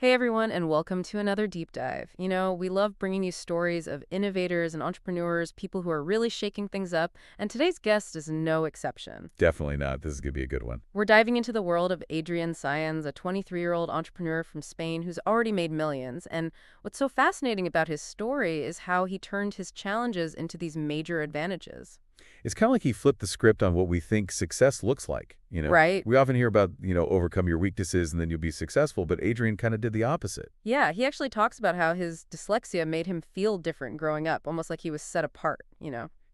Hey everyone, and welcome to another deep dive. We love bringing you stories of innovators and entrepreneurs, people who are really shaking things up, and today's guest is no exception. Definitely not. This is going to be a good one. We're diving into the world of Adrián Saenz, a 23-year-old entrepreneur from Spain who's already made millions. And what's so fascinating about his story is how he turned his challenges into these major advantages. It's kind of like he flipped the script on what we think success looks like. Right? We often hear about, overcome your weaknesses and then you'll be successful, but Adrian kind of did the opposite. Yeah, he actually talks about how his dyslexia made him feel different growing up, almost like he was set apart.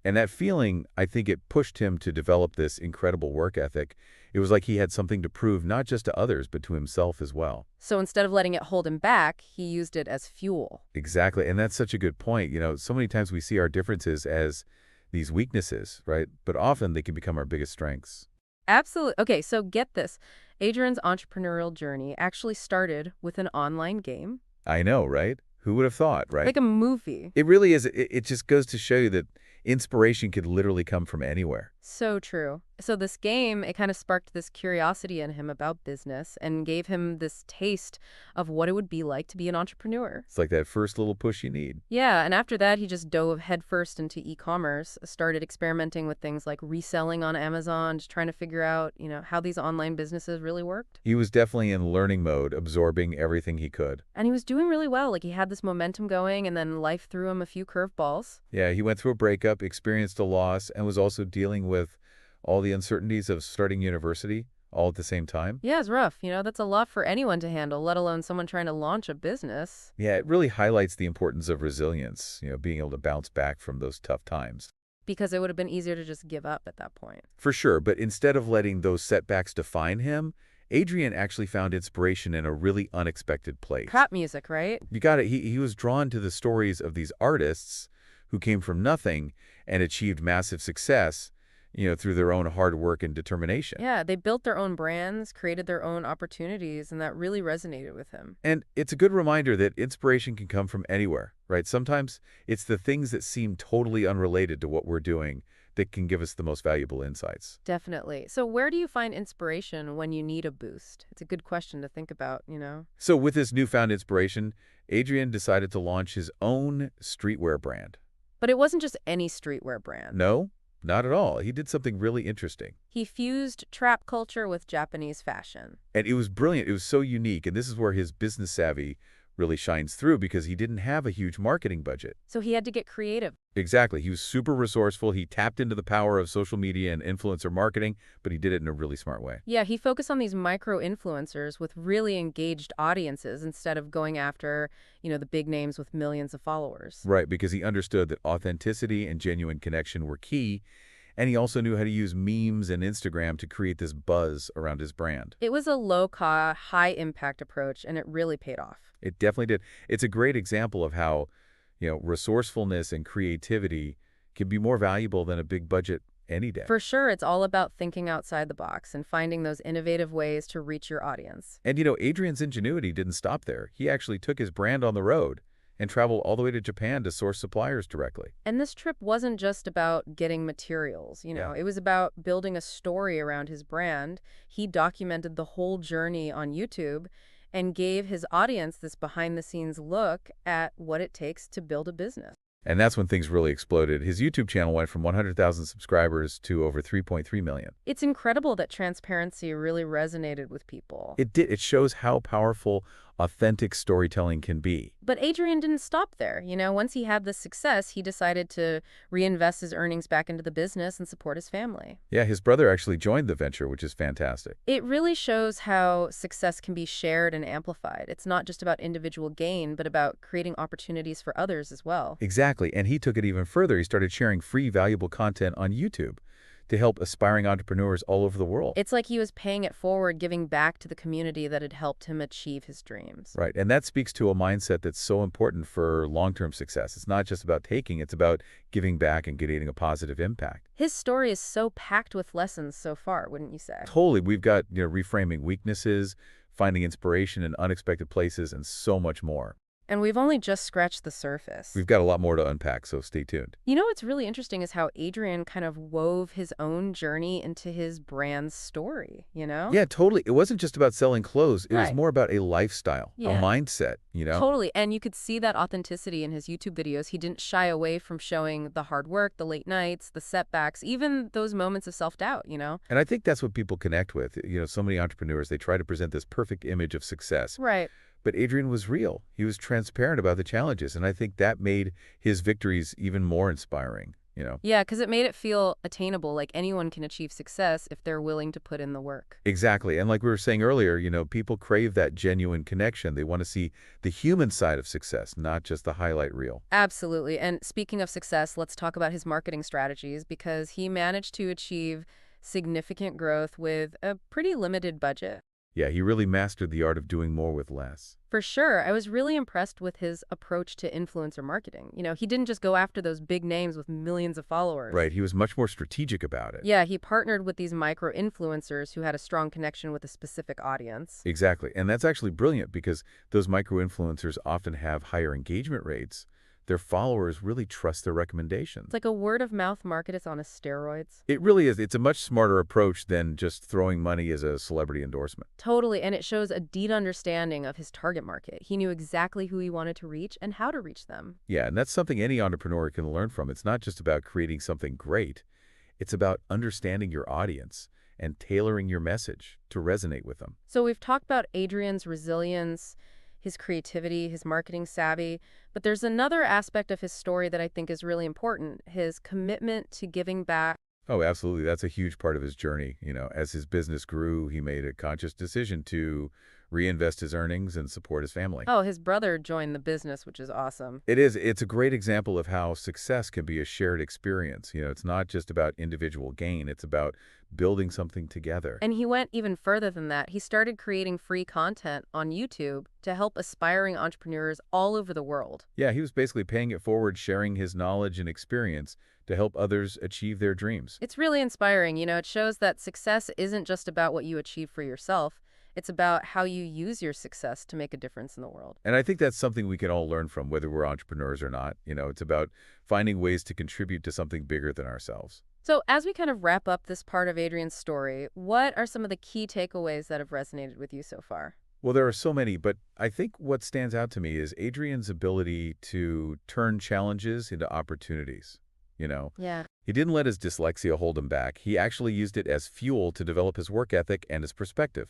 And that feeling, I think it pushed him to develop this incredible work ethic. It was like he had something to prove, not just to others, but to himself as well. So instead of letting it hold him back, he used it as fuel. Exactly. And that's such a good point. So many times we see our differences as these weaknesses, right? But often they can become our biggest strengths. Absolutely. Okay, so get this. Adrian's entrepreneurial journey actually started with an online game, I know, right? Who would have thought, right? like a movie. It really is. It just goes to show you that inspiration could literally come from anywhere. So true. So this game, it kind of sparked this curiosity in him about business and gave him this taste of what it would be like to be an entrepreneur. It's like that first little push you need. Yeah, and after that, he just dove headfirst into e-commerce, started experimenting with things like reselling on Amazon, just trying to figure out how these online businesses really worked. He was definitely in learning mode, absorbing everything he could. And he was doing really well. Like he had this momentum going, and then life threw him a few curveballs. Yeah, he went through a breakup, experienced a loss, and was also dealing with all the uncertainties of starting university all at the same time. Yeah, it's rough. That's a lot for anyone to handle, let alone someone trying to launch a business. Yeah, it really highlights the importance of resilience, being able to bounce back from those tough times. Because it would have been easier to just give up at that point. For sure, but instead of letting those setbacks define him, Adrian actually found inspiration in a really unexpected place. Trap music, right? You got it. He was drawn to the stories of these artists who came from nothing and achieved massive success, through their own hard work and determination. Yeah, they built their own brands, created their own opportunities, and that really resonated with him. And it's a good reminder that inspiration can come from anywhere, right? Sometimes it's the things that seem totally unrelated to what we're doing that can give us the most valuable insights. Definitely. So where do you find inspiration when you need a boost? It's a good question to think about. So with this newfound inspiration, Adrian decided to launch his own streetwear brand. But it wasn't just any streetwear brand. No, not at all. He did something really interesting. He fused trap culture with Japanese fashion. And it was brilliant. It was so unique. And this is where his business savvy really shines through because he didn't have a huge marketing budget. So he had to get creative. Exactly. He was super resourceful. He tapped into the power of social media and influencer marketing, but he did it in a really smart way. Yeah, he focused on these micro-influencers with really engaged audiences instead of going after the big names with millions of followers. Right, because he understood that authenticity and genuine connection were key, and he also knew how to use memes and Instagram to create this buzz around his brand. It was a low-cost, high-impact approach, and it really paid off. It definitely did. It's a great example of how, resourcefulness and creativity can be more valuable than a big budget any day. For sure, it's all about thinking outside the box and finding those innovative ways to reach your audience. And, Adrian's ingenuity didn't stop there. He actually took his brand on the road and traveled all the way to Japan to source suppliers directly. And this trip wasn't just about getting materials, Yeah. It was about building a story around his brand. He documented the whole journey on YouTube and gave his audience this behind-the-scenes look at what it takes to build a business. And that's when things really exploded. His YouTube channel went from 100,000 subscribers to over 3.3 million. It's incredible that transparency really resonated with people. It did. It shows how powerful authentic storytelling can be. But Adrian didn't stop there. Once he had this success, he decided to reinvest his earnings back into the business and support his family. Yeah, his brother actually joined the venture, which is fantastic. It really shows how success can be shared and amplified. It's not just about individual gain, but about creating opportunities for others as well. Exactly. And he took it even further. He started sharing free, valuable content on YouTube to help aspiring entrepreneurs all over the world. It's like he was paying it forward, giving back to the community that had helped him achieve his dreams. Right. And that speaks to a mindset that's so important for long-term success. It's not just about taking, it's about giving back and creating a positive impact. His story is so packed with lessons so far, wouldn't you say? Totally. We've got, reframing weaknesses, finding inspiration in unexpected places, and so much more. And we've only just scratched the surface. We've got a lot more to unpack, so stay tuned. You know what's really interesting is how Adrian kind of wove his own journey into his brand's story, you know? Yeah, totally. It wasn't just about selling clothes. It was Right. more about a lifestyle, a Yeah. mindset. Totally. And you could see that authenticity in his YouTube videos. He didn't shy away from showing the hard work, the late nights, the setbacks, even those moments of self-doubt, you know? And I think that's what people connect with. So many entrepreneurs, they try to present this perfect image of success. Right. But Adrian was real. He was transparent about the challenges, and I think that made his victories even more inspiring. Yeah, because it made it feel attainable, like anyone can achieve success if they're willing to put in the work. Exactly. And like we were saying earlier, people crave that genuine connection. They want to see the human side of success, not just the highlight reel. Absolutely. And speaking of success, let's talk about his marketing strategies because he managed to achieve significant growth with a pretty limited budget. Yeah, he really mastered the art of doing more with less. For sure, I was really impressed with his approach to influencer marketing. He didn't just go after those big names with millions of followers. Right. He was much more strategic about it. Yeah, he partnered with these micro-influencers who had a strong connection with a specific audience. Exactly. And that's actually brilliant because those micro-influencers often have higher engagement rates. Their followers really trust their recommendations. It's like a word-of-mouth market on a steroids. It really is. It's a much smarter approach than just throwing money as a celebrity endorsement. Totally, and it shows a deep understanding of his target market. He knew exactly who he wanted to reach and how to reach them. Yeah, and that's something any entrepreneur can learn from. It's not just about creating something great. It's about understanding your audience and tailoring your message to resonate with them. So we've talked about Adrian's resilience, his creativity, his marketing savvy, but there's another aspect of his story that I think is really important, his commitment to giving back. Oh, absolutely. That's a huge part of his journey. As his business grew, he made a conscious decision to reinvest his earnings and support his family. Oh, his brother joined the business, which is awesome. It is. It's a great example of how success can be a shared experience. It's not just about individual gain. It's about building something together. And he went even further than that. He started creating free content on YouTube to help aspiring entrepreneurs all over the world. Yeah, he was basically paying it forward, sharing his knowledge and experience to help others achieve their dreams. It's really inspiring. It shows that success isn't just about what you achieve for yourself. It's about how you use your success to make a difference in the world. And I think that's something we can all learn from, whether we're entrepreneurs or not. It's about finding ways to contribute to something bigger than ourselves. So as we kind of wrap up this part of Adrian's story, what are some of the key takeaways that have resonated with you so far? Well, there are so many, but I think what stands out to me is Adrian's ability to turn challenges into opportunities. Yeah. He didn't let his dyslexia hold him back. He actually used it as fuel to develop his work ethic and his perspective.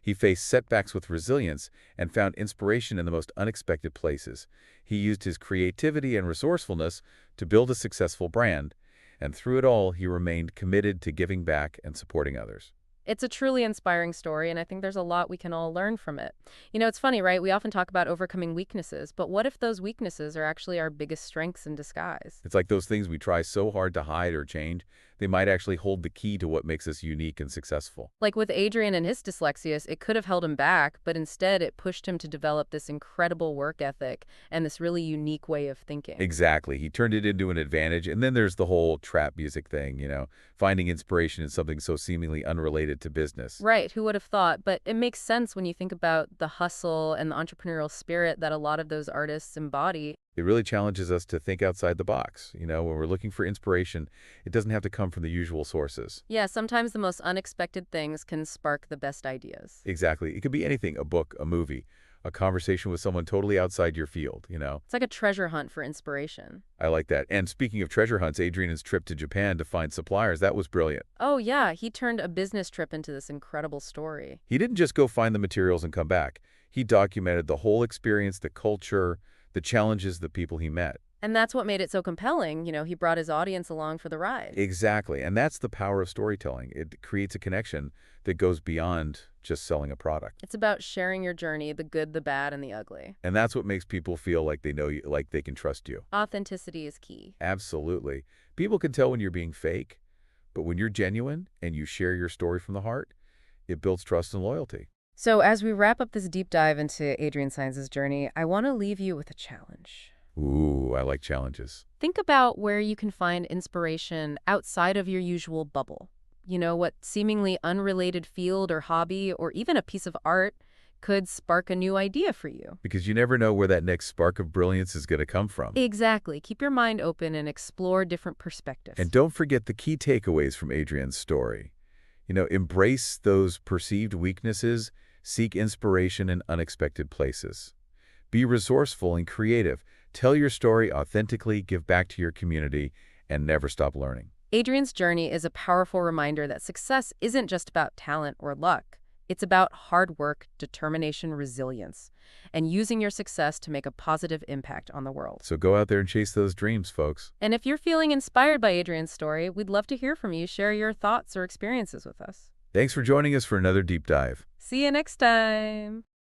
He faced setbacks with resilience and found inspiration in the most unexpected places. He used his creativity and resourcefulness to build a successful brand, and through it all, he remained committed to giving back and supporting others. It's a truly inspiring story, and I think there's a lot we can all learn from it. It's funny, right? We often talk about overcoming weaknesses, but what if those weaknesses are actually our biggest strengths in disguise? It's like those things we try so hard to hide or change, they might actually hold the key to what makes us unique and successful. Like with Adrian and his dyslexia, it could have held him back, but instead it pushed him to develop this incredible work ethic and this really unique way of thinking. Exactly. He turned it into an advantage. And then there's the whole trap music thing, finding inspiration in something so seemingly unrelated to business. Right, who would have thought? But it makes sense when you think about the hustle and the entrepreneurial spirit that a lot of those artists embody. It really challenges us to think outside the box. When we're looking for inspiration, it doesn't have to come from the usual sources. Yeah, sometimes the most unexpected things can spark the best ideas. Exactly. It could be anything, a book, a movie, a conversation with someone totally outside your field. It's like a treasure hunt for inspiration. I like that. And speaking of treasure hunts, Adrian's trip to Japan to find suppliers, that was brilliant. Oh, yeah, he turned a business trip into this incredible story. He didn't just go find the materials and come back. He documented the whole experience, the culture, the challenges, the people he met. And that's what made it so compelling. He brought his audience along for the ride. Exactly. And that's the power of storytelling. It creates a connection that goes beyond just selling a product. It's about sharing your journey, the good, the bad, and the ugly. And that's what makes people feel like they know you, like they can trust you. Authenticity is key. Absolutely. People can tell when you're being fake, but when you're genuine and you share your story from the heart, it builds trust and loyalty. So as we wrap up this deep dive into Adrian Saenz's journey, I want to leave you with a challenge. Ooh, I like challenges. Think about where you can find inspiration outside of your usual bubble. What seemingly unrelated field or hobby or even a piece of art could spark a new idea for you. Because you never know where that next spark of brilliance is going to come from. Exactly. Keep your mind open and explore different perspectives. And don't forget the key takeaways from Adrian's story. Embrace those perceived weaknesses, seek inspiration in unexpected places. Be resourceful and creative. Tell your story authentically, give back to your community, and never stop learning. Adrian's journey is a powerful reminder that success isn't just about talent or luck. It's about hard work, determination, resilience, and using your success to make a positive impact on the world. So go out there and chase those dreams, folks. And if you're feeling inspired by Adrian's story, we'd love to hear from you. Share your thoughts or experiences with us. Thanks for joining us for another deep dive. See you next time.